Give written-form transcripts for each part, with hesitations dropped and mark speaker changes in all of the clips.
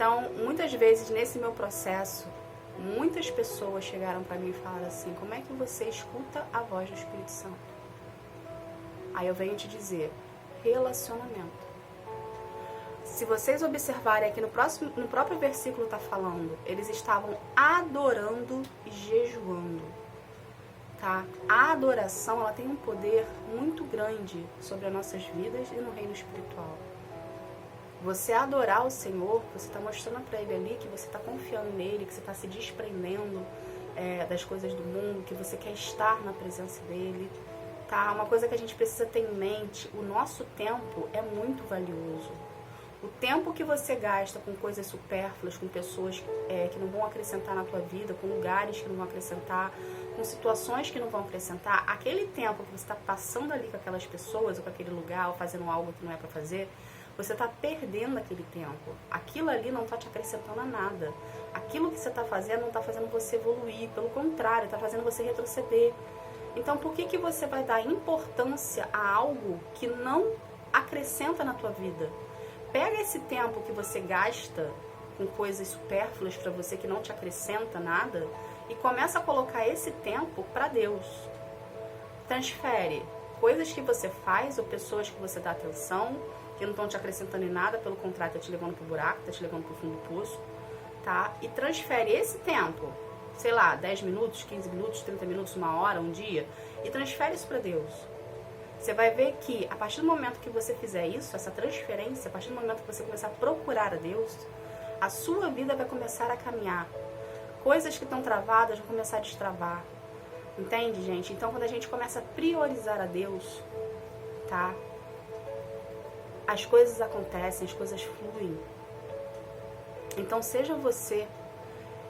Speaker 1: Então, muitas vezes nesse meu processo, muitas pessoas chegaram para mim e falaram assim: como é que você escuta a voz do Espírito Santo? Aí eu venho te dizer: relacionamento. Se vocês observarem aqui no próprio versículo está falando, eles estavam adorando e jejuando. Tá? A adoração, ela tem um poder muito grande sobre as nossas vidas e no reino espiritual. Você adorar o Senhor, você está mostrando para Ele ali que você está confiando nele, que você está se desprendendo das coisas do mundo, que você quer estar na presença dele. Tá? Uma coisa que a gente precisa ter em mente: o nosso tempo é muito valioso. O tempo que você gasta com coisas supérfluas, com pessoas que não vão acrescentar na tua vida, com lugares que não vão acrescentar, com situações que não vão acrescentar, aquele tempo que você está passando ali com aquelas pessoas, ou com aquele lugar, ou fazendo algo que não é para fazer, você está perdendo aquele tempo. Aquilo ali não está te acrescentando a nada. Aquilo que você está fazendo não está fazendo você evoluir, pelo contrário, está fazendo você retroceder. Então, por que você vai dar importância a algo que não acrescenta na tua vida? Pega esse tempo que você gasta com coisas supérfluas para você, que não te acrescenta nada, e começa a colocar esse tempo para Deus. Transfere coisas que você faz ou pessoas que você dá atenção, que não estão te acrescentando em nada, pelo contrário, está te levando pro buraco, está te levando pro fundo do poço, tá? E transfere esse tempo, sei lá, 10 minutos, 15 minutos, 30 minutos, uma hora, um dia, e transfere isso para Deus. Você vai ver que a partir do momento que você fizer isso, essa transferência, a partir do momento que você começar a procurar a Deus, a sua vida vai começar a caminhar. Coisas que estão travadas vão começar a destravar. Entende, gente? Então, quando a gente começa a priorizar a Deus, tá? As coisas acontecem, as coisas fluem. Então, seja você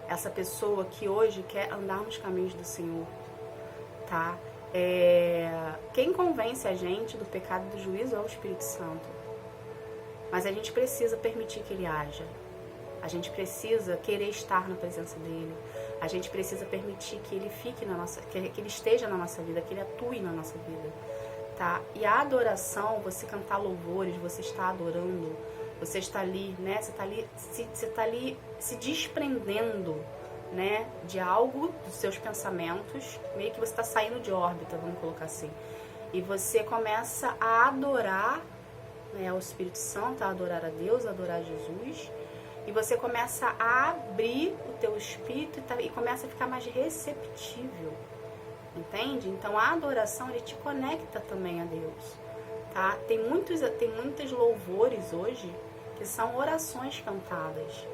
Speaker 1: essa pessoa que hoje quer andar nos caminhos do Senhor, tá? Quem convence a gente do pecado e do juízo é o Espírito Santo. Mas a gente precisa permitir que ele haja. A gente precisa querer estar na presença dele. A gente precisa permitir que ele fique que ele esteja na nossa vida, que ele atue na nossa vida, tá? E a adoração, você cantar louvores, você está adorando, você está ali, né? Você está ali se desprendendo, né, de algo, dos seus pensamentos, meio que você está saindo de órbita, vamos colocar assim. E você começa a adorar, né, o Espírito Santo, a adorar a Deus, a adorar a Jesus. E você começa a abrir o teu espírito e começa a ficar mais receptível. Entende? Então a adoração, ele te conecta também a Deus. Tá? Tem muitos louvores hoje que são orações cantadas.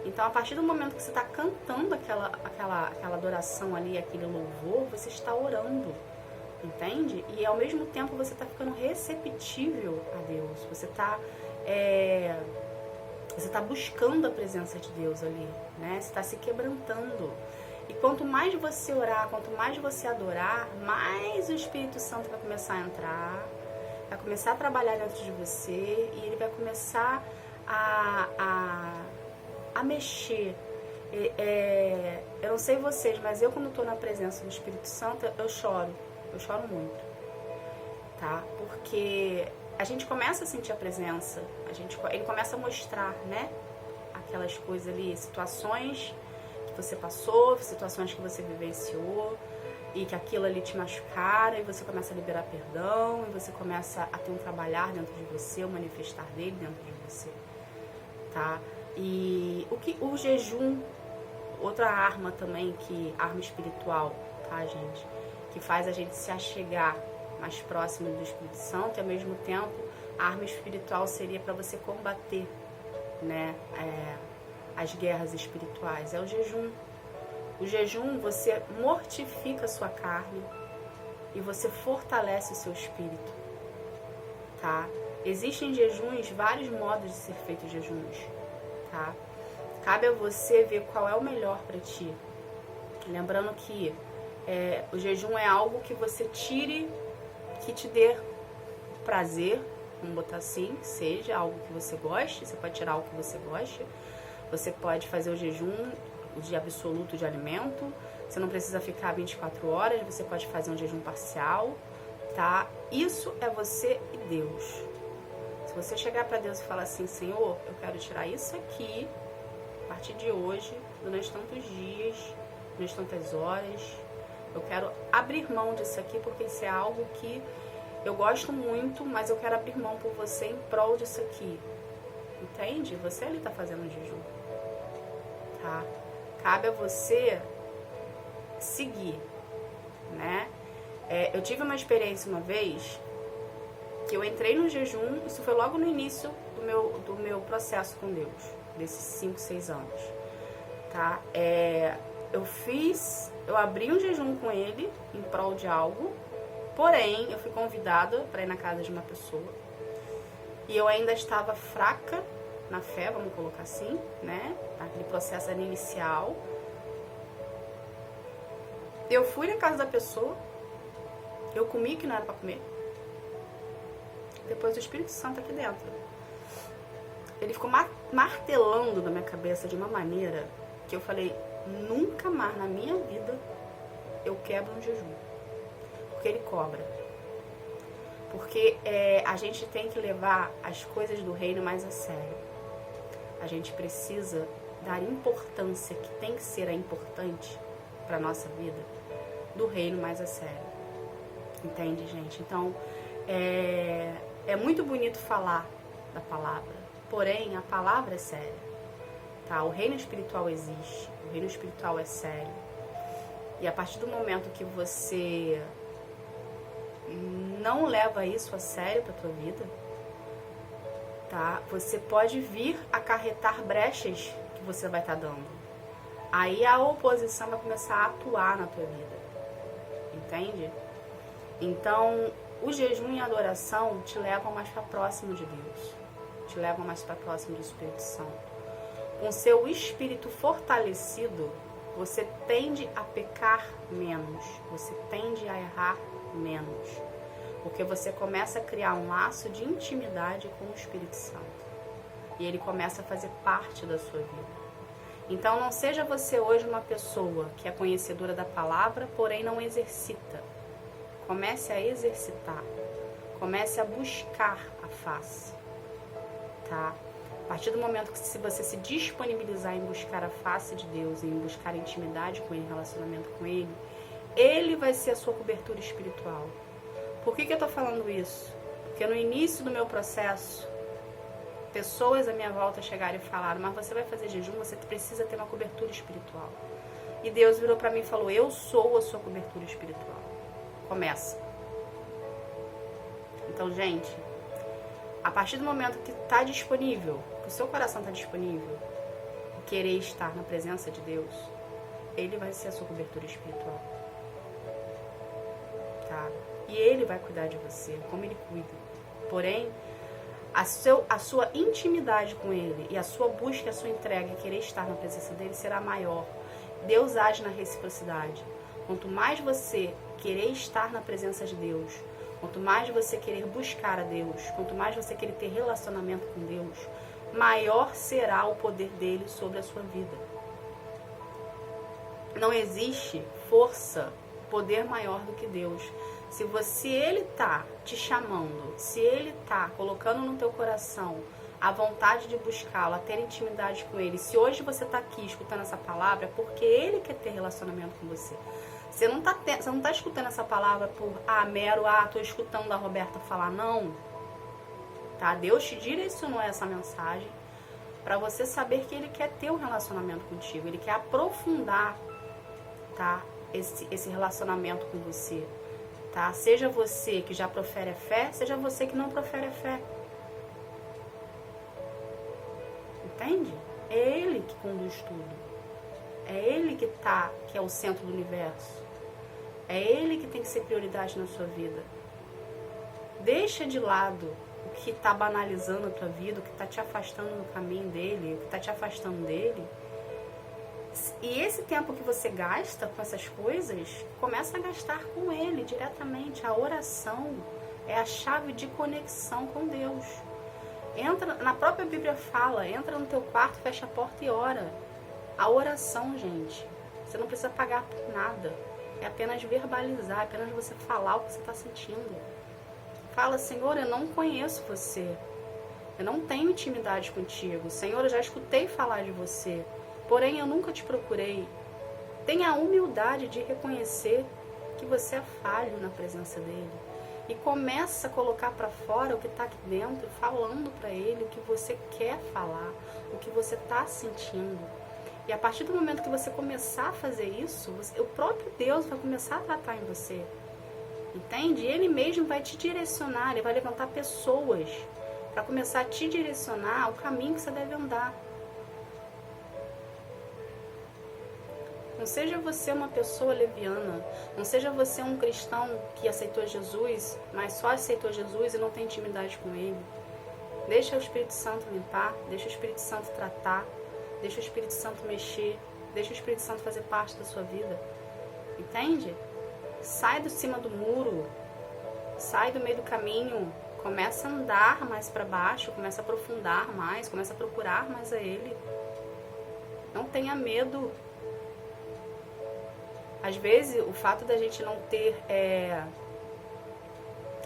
Speaker 1: Então, a partir do momento que você está cantando aquela adoração ali, aquele louvor, você está orando, entende? E ao mesmo tempo você está ficando receptível a Deus. Você está buscando a presença de Deus ali, né? Você está se quebrantando. E quanto mais você orar, quanto mais você adorar, mais o Espírito Santo vai começar a entrar, vai começar a trabalhar dentro de você e ele vai começar a mexer. Eu não sei vocês, mas eu quando estou na presença do Espírito Santo, eu choro muito, tá? Porque a gente começa a sentir a presença, ele começa a mostrar, né, aquelas coisas ali, situações que você passou, situações que você vivenciou, e que aquilo ali te machucaram, e você começa a liberar perdão, e você começa a ter um trabalhar dentro de você, um manifestar dele dentro de você, tá? E o jejum, outra arma também, arma espiritual, tá, gente? Que faz a gente se achegar mais próximo do Espírito Santo, e ao mesmo tempo a arma espiritual seria para você combater, né, as guerras espirituais, é o jejum. O jejum, você mortifica a sua carne e você fortalece o seu espírito, tá? Existem jejuns, vários modos de ser feito jejuns, tá? Cabe a você ver qual é o melhor para ti. Lembrando que o jejum é algo que você tire, que te dê prazer, vamos botar assim, seja algo que você goste, você pode tirar algo que você goste, você pode fazer o jejum de absoluto de alimento, você não precisa ficar 24 horas, você pode fazer um jejum parcial, tá? Isso é você e Deus. Se você chegar para Deus e falar assim, Senhor, eu quero tirar isso aqui a partir de hoje, durante tantos dias, durante tantas horas, eu quero abrir mão disso aqui, porque isso é algo que eu gosto muito, mas eu quero abrir mão por você em prol disso aqui. Entende? Você ali tá fazendo um jejum. Tá? Cabe a você seguir, né? Eu tive uma experiência uma vez que eu entrei no jejum, isso foi logo no início do meu processo com Deus, desses 5, 6 anos, tá? Eu abri um jejum com ele em prol de algo, porém eu fui convidada para ir na casa de uma pessoa e eu ainda estava fraca na fé, vamos colocar assim, né? Aquele processo era inicial. Eu fui na casa da pessoa, eu comi que não era para comer. Depois o Espírito Santo aqui dentro, ele ficou martelando na minha cabeça de uma maneira que eu falei, nunca mais na minha vida eu quebro um jejum. Porque ele cobra. Porque a gente tem que levar as coisas do reino mais a sério. A gente precisa dar importância, que tem que ser a importante para nossa vida, do reino mais a sério. Entende, gente? Então, é muito bonito falar da palavra, porém a palavra é séria, tá? O reino espiritual existe, o reino espiritual é sério. E a partir do momento que você não leva isso a sério para tua vida, tá? Você pode vir acarretar brechas que você vai estar dando. Aí a oposição vai começar a atuar na tua vida, entende? Então, o jejum e a adoração te levam mais para próximo de Deus, te levam mais para próximo do Espírito Santo. Com seu espírito fortalecido, você tende a pecar menos, você tende a errar menos, porque você começa a criar um laço de intimidade com o Espírito Santo e ele começa a fazer parte da sua vida. Então, não seja você hoje uma pessoa que é conhecedora da palavra, porém não exercita. Comece a exercitar, comece a buscar a face, tá? A partir do momento que se você se disponibilizar em buscar a face de Deus, em buscar intimidade com Ele, relacionamento com Ele, Ele vai ser a sua cobertura espiritual. Por que eu tô falando isso? Porque no início do meu processo, pessoas à minha volta chegaram e falaram, mas você vai fazer jejum, você precisa ter uma cobertura espiritual. E Deus virou para mim e falou, eu sou a sua cobertura espiritual. Começa. Então, gente, a partir do momento que está disponível, que o seu coração está disponível, querer estar na presença de Deus, Ele vai ser a sua cobertura espiritual. Tá? E Ele vai cuidar de você, como Ele cuida. Porém, a sua intimidade com Ele e a sua busca, a sua entrega, querer estar na presença dEle será maior. Deus age na reciprocidade. Quanto mais você querer estar na presença de Deus, quanto mais você querer buscar a Deus, quanto mais você querer ter relacionamento com Deus, maior será o poder dele sobre a sua vida. Não existe força, poder maior do que Deus. Se Ele está te chamando, se Ele está colocando no teu coração a vontade de buscá-lo, a ter intimidade com Ele, se hoje você está aqui escutando essa palavra, é porque Ele quer ter relacionamento com você. Você não tá escutando essa palavra por tô escutando a Roberta falar, não. Tá? Deus te direcionou essa mensagem para você saber que Ele quer ter um relacionamento contigo, Ele quer aprofundar, tá? esse relacionamento com você. Tá? Seja você que já profere a fé, seja você que não profere a fé. Entende? É Ele que conduz tudo. É Ele que é o centro do universo. É Ele que tem que ser prioridade na sua vida. Deixa de lado o que está banalizando a tua vida, o que está te afastando do caminho dele, o que está te afastando dele. E esse tempo que você gasta com essas coisas, começa a gastar com Ele diretamente. A oração é a chave de conexão com Deus. Entra, na própria Bíblia fala, entra no teu quarto, fecha a porta e ora. A oração, gente, você não precisa pagar por nada. É apenas verbalizar, é apenas você falar o que você está sentindo. Fala, Senhor, eu não conheço você. Eu não tenho intimidade contigo. Senhor, eu já escutei falar de você, porém eu nunca te procurei. Tenha a humildade de reconhecer que você é falho na presença dele. E começa a colocar para fora o que está aqui dentro, falando para ele o que você quer falar, o que você está sentindo. E a partir do momento que você começar a fazer isso, o próprio Deus vai começar a tratar em você. Entende? Ele mesmo vai te direcionar, ele vai levantar pessoas para começar a te direcionar ao caminho que você deve andar. Não seja você uma pessoa leviana, não seja você um cristão que aceitou Jesus, mas só aceitou Jesus e não tem intimidade com ele. Deixa o Espírito Santo limpar, deixa o Espírito Santo tratar, deixa o Espírito Santo mexer, deixa o Espírito Santo fazer parte da sua vida. Entende? Sai de cima do muro, sai do meio do caminho, começa a andar mais para baixo, começa a aprofundar mais, começa a procurar mais a Ele. Não tenha medo. Às vezes, o fato da gente não ter,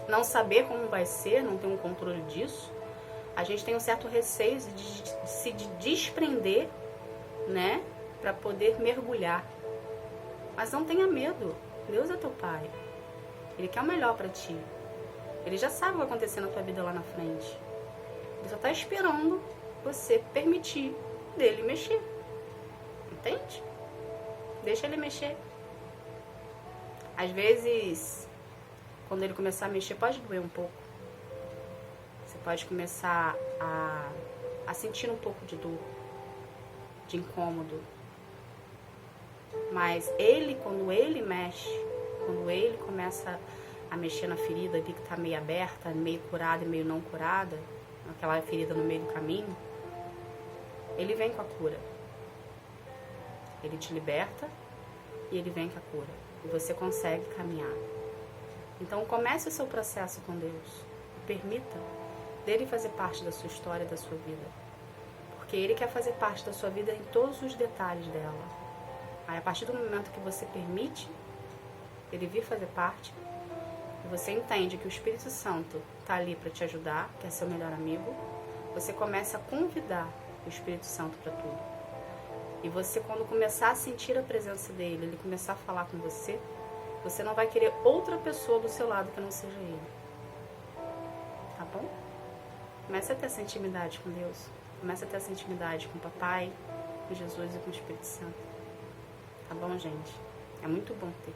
Speaker 1: não saber como vai ser, não ter um controle disso, a gente tem um certo receio de se desprender, né, para poder mergulhar. Mas não tenha medo. Deus é teu Pai. Ele quer o melhor para ti. Ele já sabe o que vai acontecer na tua vida lá na frente. Ele só está esperando você permitir dele mexer. Entende? Deixa ele mexer. Às vezes, quando ele começar a mexer, pode doer um pouco. Você pode começar a sentir um pouco de dor, de incômodo. Mas ele, quando ele mexe, quando ele começa a mexer na ferida ali que está meio aberta, meio curada e meio não curada, aquela ferida no meio do caminho, ele vem com a cura. Ele te liberta e ele vem com a cura. E você consegue caminhar. Então comece o seu processo com Deus. E permita dele fazer parte da sua história, da sua vida. Porque ele quer fazer parte da sua vida em todos os detalhes dela. Aí a partir do momento que você permite ele vir fazer parte, e você entende que o Espírito Santo está ali para te ajudar, que é seu melhor amigo, você começa a convidar o Espírito Santo para tudo. E você, quando começar a sentir a presença dele, ele começar a falar com você, você não vai querer outra pessoa do seu lado que não seja ele. Tá bom? Comece a ter essa intimidade com Deus. Comece a ter essa intimidade com o Papai, com Jesus e com o Espírito Santo. Tá bom, gente? É muito bom ter.